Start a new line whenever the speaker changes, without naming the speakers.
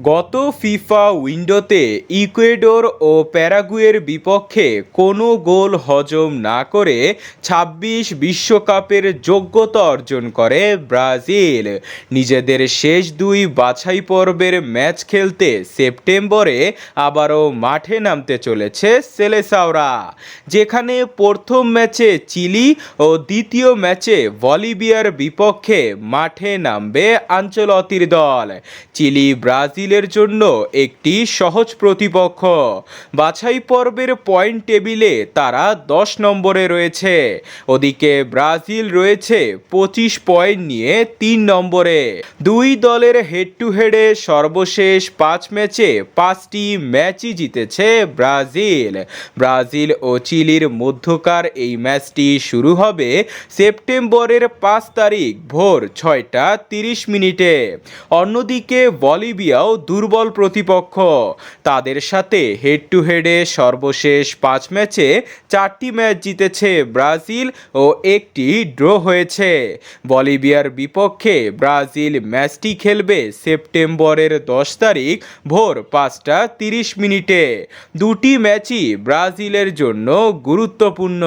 গত ফিফা উইন্ডোতে ইকুয়েডর ও প্যারাগুয়ের বিপক্ষে কোনো গোল হজম না করে ২৬ বিশ্বকাপের যোগ্যতা অর্জন করে ব্রাজিল। নিজেদের শেষ দুই বাছাই পর্বের ম্যাচ খেলতে সেপ্টেম্বরে আবারও মাঠে নামতে চলেছে সেলেসাওরা, যেখানে প্রথম ম্যাচে চিলি ও দ্বিতীয় ম্যাচে বলিভিয়ার বিপক্ষে মাঠে নামবে আনচেলত্তির দল। চিলি ব্রাজিলের জন্য একটি সহজ প্রতিপক্ষ। বাছাই পর্বের পয়েন্ট টেবিলে তারা 10 নম্বরে রয়েছে, ওদিকে ব্রাজিল রয়েছে 25 পয়েন্ট নিয়ে 3 নম্বরে। দুই দলের হেড টু হেডে সর্বশেষ 5 ম্যাচে 5টি ম্যাচই জিতেছে ব্রাজিল ও চিলির মধ্যকার এই ম্যাচটি শুরু হবে সেপ্টেম্বরের 5 তারিখ ভোর 6টা 30 মিনিটে। অন্যদিকে বলিভিয়াও দুর্বল প্রতিপক্ষ। তাদের সাথে হেড টু হেডে সর্বশেষ 5 ম্যাচে 4টি ম্যাচ জিতেছে ব্রাজিল ও একটি ড্র হয়েছে। বলিভিয়ার বিপক্ষে ব্রাজিল ম্যাচটি খেলবে সেপ্টেম্বরের 10 তারিখ ভোর 5টা 30 মিনিটে। দুটি ম্যাচই ব্রাজিলের জন্য গুরুত্বপূর্ণ।